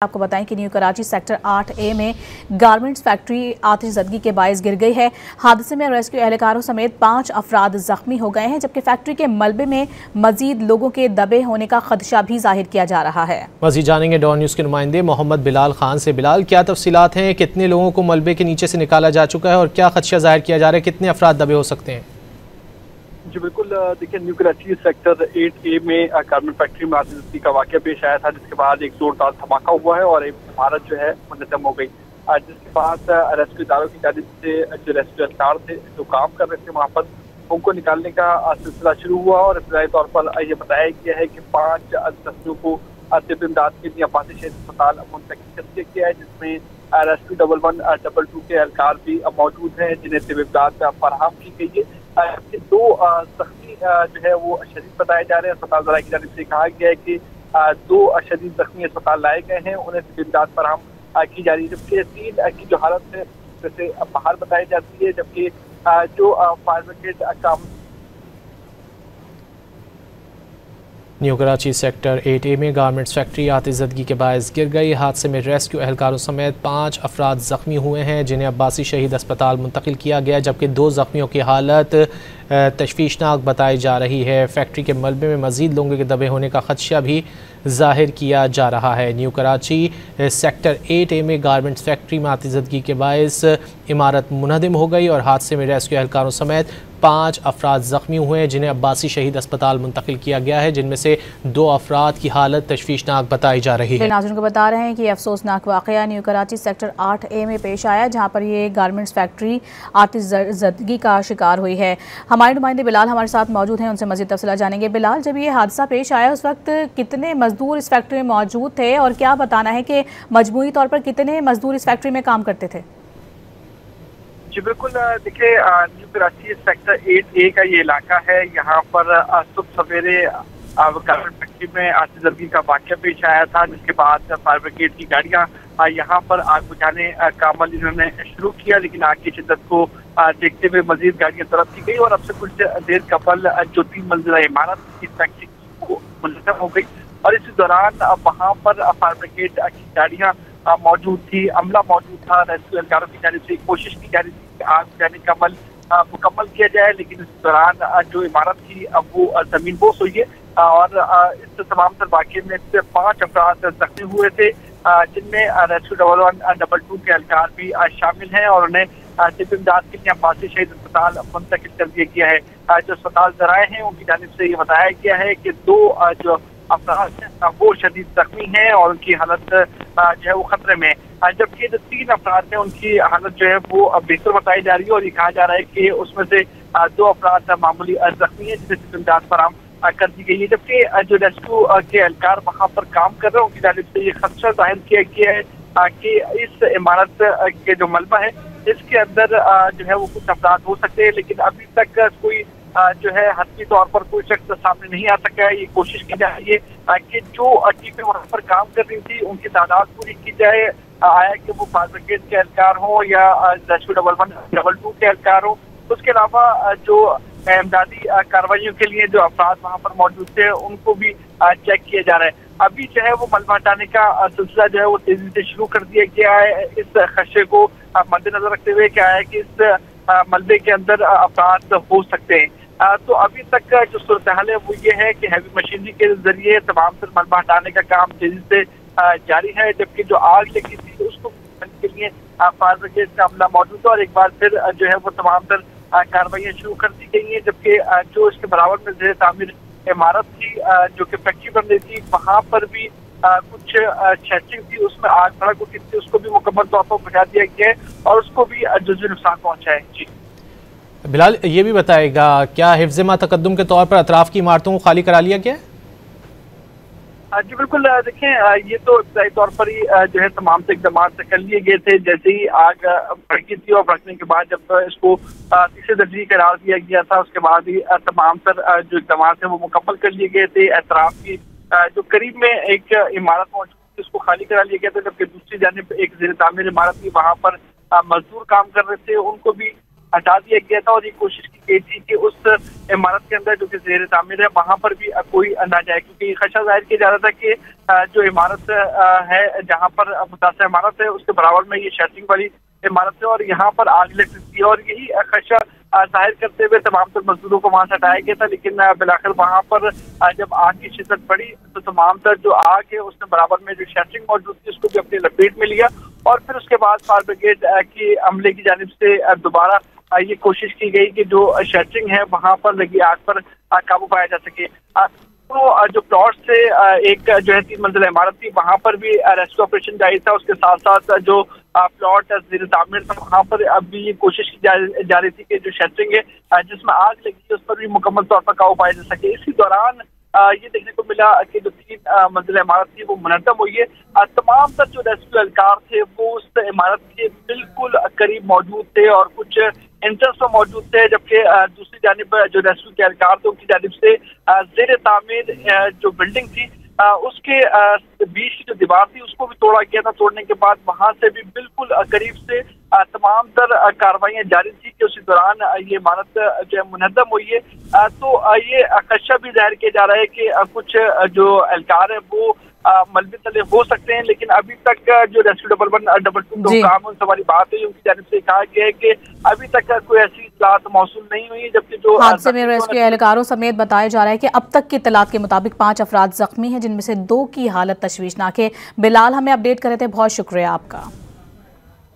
आपको बताएं कि न्यू कराची सेक्टर 8A में गारमेंट्स फैक्ट्री आतिशज़दगी के बायस गिर गई है। हादसे में रेस्क्यू एहलकारों समेत 5 अफराद जख्मी हो गए हैं, जबकि फैक्ट्री के मलबे में मजीद लोगों के दबे होने का खदशा भी जाहिर किया जा रहा है। मजीद जानेंगे डॉन न्यूज़ के नुमाइंदे मोहम्मद बिलाल खान से। बिलाल, क्या तफसीलात हैं? कितने लोगों को मलबे के नीचे से निकाला जा चुका है और क्या खदशा जाहिर किया जा रहा है? कितने अफराद दबे हो सकते हैं? जी बिल्कुल, देखिए न्यू कराची सेक्टर 8A में गारमेंट फैक्ट्री में आतिशज़दगी का वाक़या पेश आया था, जिसके बाद एक जोरदार धमाका हुआ है और एक इमारत जो है मुनहदम हो गई, जिसके बाद रेस्क्यू इदारों की जानिब से जो रेस्क्यू एहलकार थे जो काम कर रहे थे वहाँ पर उनको निकालने का सिलसिला शुरू हुआ और इब्तदाई तौर पर यह बताया गया है कि 5 जख्मियों को तिब्बी इमदाद के लिए आबादी शहीद अस्पताल मुंतकिल कर दिया गया है, जिसमें रेस्क्यू 112 के एहलकार भी मौजूद हैं जिन्हें तिब्बी इमदाद फराहम की गई है। 2 जख्मी जो है वो शदीद बताए जा रहे हैं। अस्पताल ज़राए की जानिब से कहा गया है कि 2 शदीद जख्मी अस्पताल लाए गए हैं, उन्हें तिब्बी इमदाद फराहम की जा रही है, जबकि 3 की जो हालत है जैसे बाहर बताई जाती है, जबकि जो फायर ब्रिगेड काम न्यू कराची सेक्टर 8A में गारमेंट्स फैक्ट्री आतिशज़दगी के बायस गिर गई। हादसे में रेस्क्यू एहलकारों समेत 5 अफराद ज़ख्मी हुए हैं, जिन्हें अब्बासी शहीद अस्पताल मुंतकिल किया गया, जबकि 2 ज़ख्मियों की हालत तशवीशनाक बताई जा रही है। फैक्ट्री के मलबे में मज़ीद लोगों के दबे होने का खदशा भी जाहिर किया जा रहा है। न्यू कराची सेक्टर 8A में गारमेंट्स फैक्ट्री में आतिशज़दगी के बायस इमारत मुनहदम हो गई और हादसे में रेस्क्यू एहलकारों समेत 5 अफराद ज़ख्मी हुए हैं, जिन्हें अब्बासी शहीद अस्पताल मुंतकिल किया गया है, जिनमें से 2 अफराद की हालत तशवीशनाक बताई जा रही है। नाज़रीन को बता रहे हैं कि अफसोसनाक वाक़या न्यू कराची सेक्टर 8A में पेश आया, जहाँ पर ये गारमेंट्स फैक्ट्री आतिशज़दगी का शिकार हुई है। हमारे नुमाइंदे बिलाल हमारे साथ मौजूद हैं, उनसे मज़ीद तफ़सीलात जानेंगे। बिलाल, जब ये हादसा पेश आया उस वक्त कितने मजदूर इस फैक्ट्री में मौजूद थे और क्या बताना है कि मजमूई तौर पर कितने मजदूर इस फैक्ट्री में काम करते थे? जी बिल्कुल, देखिए न्यू कराची सेक्टर 8A का ये इलाका है। यहाँ पर सुबह सवेरे गारमेंट फैक्ट्री में आतिशज़दगी का वाक़या पेश आया था, जिसके बाद फायर ब्रिगेड की गाड़ियाँ यहाँ पर आग बुझाने का अमल इन्होंने शुरू किया, लेकिन आग की शिद्दत को देखते हुए मजीद गाड़ियाँ तलब की गई और अब से कुछ देर कबल जो 3 मंजिला इमारत इस फैक्ट्री को मुनहदम हो गई और इस दौरान वहाँ पर फायर ब्रिगेड की गाड़ियाँ मौजूद थी, अमला मौजूद था। रेस्क्यू एहलकारों की जानिब से कोशिश की जा रही थी कि आग बुझाने का अमल मुकम्मल किया जाए, लेकिन इस दौरान जो इमारत थी वो ज़मीनबोस हुई है और इस तमाम तर वाक़े में से 5 अफराद जख्मी हुए थे, जिनमें रेस्क्यू 112 के एहलकार भी शामिल हैं और उन्हें तिब्बी इमदाद के लिए अब्बासी शहीद अस्पताल मुंतकिल कर दिया गया है। जो अस्पताल ज़राए हैं उनकी जानिब से ये बताया गया है कि 2 जो अफराद हैं वो शदीद जख्मी हैं और उनकी हालत जो है वो खतरे में है, जबकि जो 3 अफराद हैं उनकी हालत जो है वो बेहतर बताई जा रही है और ये कहा जा रहा है कि उसमें से 2 अफराद मामूली जख्मी हैं, जिन्हें तिब्बी इमदाद फराहम कर दी गई है, जबकि जो रेस्क्यू के एहलकार वहाँ पर काम कर रहे हैं उनकी जानिब से ये खदशा जाहिर किया गया है कि इस इमारत के जो मलबा है इसके अंदर जो है वो कुछ अफराद हो सकते हैं, लेकिन अभी तक कोई जो है हतमी तौर पर कोई शख्स सामने नहीं आ सका है। ये कोशिश की जा रही है कि जो टीमें वहाँ पर काम कर रही थी उनकी तादाद पूरी की जाए, आया कि वो फायर ब्रिगेड के एहलकार हो या रेस्क्यू 112 के एहलकार हो। उसके अलावा जो इमदादी कार्रवाइयों के लिए जो अफराद वहाँ पर मौजूद थे उनको भी चेक किया जा रहा है। अभी जो है वो मलबा हटाने का सिलसिला जो है वो तेजी से शुरू कर दिया गया है, इस खदशे को मद्देनजर रखते हुए क्या है कि इस मलबे के अंदर अफराद हो सकते हैं। तो अभी तक जो सूरत हाल है वो ये है कि हैवी मशीनरी के जरिए तमाम तर मलबा हटाने का काम तेजी से जारी है, जबकि जो आग लगी थी उसको के लिए फायर ब्रिगेड का अमला मौजूद है और एक बार फिर जो है वो तमाम तर कार्रवाइयाँ शुरू कर दी गई हैं, जबकि जो इसके बराबर में ज़ेर तामीर इमारत थी जो कि फैक्ट्री बन रही थी वहाँ पर भी कुछ शैटरिंग थी, उसमें आग भड़क उठी थी, उसको भी मुकम्मल तौर पर बुझा दिया गया है और उसको भी जुज़वी नुकसान पहुँचा है। जी बिलाल, ये भी बताएगा क्या हिफ्ज़ मा तक़द्दुम के तौर पर अतराफ़ की इमारतों को खाली करा लिया गया? जी बिल्कुल, देखें ये तो इब्तदाई तौर पर ही जो है तमाम से इक़दाम से कर लिए गए थे। जैसे ही आग भड़की थी और भड़कने के बाद जब इसको तीसरे दर्जे करार दिया गया था उसके बाद ही तमाम तर जो इक़दाम थे वो मुकम्मल कर लिए गए थे। एतराफ़ की जो करीब में एक इमारत मौजूद थी उसको खाली करा लिया गया था, जबकि दूसरी जानिब एक ज़ेर तामीर इमारत थी वहाँ पर मजदूर काम कर रहे थे, उनको भी हटा दिया गया था और ये कोशिश की गई थी कि उस इमारत के अंदर जो कि ज़ेर तामीर है वहां पर भी कोई ना जाए, क्योंकि खदशा जाहिर किया जा रहा था कि जो इमारत है जहां पर मुतासर इमारत है उसके बराबर में ये शटरिंग वाली इमारत है और यहाँ पर आग लग सकती है। और यही खदशा जाहिर करते हुए तमाम तर मजदूरों को वहां से हटाया गया था, लेकिन बिलाखिर वहां पर जब आग की शिद्दत बढ़ी तो तमाम तर जो आग है उसने बराबर में जो शटरिंग मौजूद थी उसको भी अपनी लपेट में लिया और फिर उसके बाद फायर ब्रिगेड की अमले की जानिब से दोबारा ये कोशिश की गई कि जो शटरिंग है वहां पर लगी आग पर काबू पाया जा सके। तो जो प्लॉट से एक जो है 3 मंजिला इमारत थी वहां पर भी रेस्क्यू ऑपरेशन जारी था। उसके साथ साथ जो प्लॉट ज़ेर तामीर था वहां पर अभी ये कोशिश की जा रही थी कि जो शटरिंग है जिसमें आग लगी उस पर भी मुकम्मल तौर पर काबू पाया जा सके। इसी दौरान ये देखने को मिला कि जो 3 मंजिला इमारत थी वो मुनद्दम हुई है। तमाम तर जो रेस्क्यू एहलकार थे वो उस इमारत के बिल्कुल करीब मौजूद थे और कुछ एंट्रेंस पर मौजूद थे, जबकि दूसरी जानिब जो रेस्क्यू के एहलकार थे उनकी जानिब से ज़ेर तामीर जो बिल्डिंग थी उसके बीच की जो दीवार थी उसको भी तोड़ा गया था। तोड़ने के बाद वहां से भी बिल्कुल करीब से तमाम तर कार्रवाइयां जारी थी कि उसी दौरान ये इमारत जो है मुनद्दम हुई है। तो ये खदशा भी जाहिर किया जा रहा है कि कुछ जो एहलकार है वो मलबे तले हो सकते हैं, लेकिन अभी तक जो रेस्क्यू 112 जो काम है उनसे हमारी बात हुई उनकी जानिब से कहा गया है कि अभी तक कोई ऐसी इत्तलात मौसूल नहीं हुई है। जबकि जो हादसे में रेस्क्यू एहलकारों समेत बताया जा रहा है कि अब तक की इत्तलात के मुताबिक 5 अफराद जख्मी हैं, जिनमें से 2 की हालत तशवीशनाक है। बिलाल हमें अपडेट कर रहे थे, बहुत शुक्रिया आपका।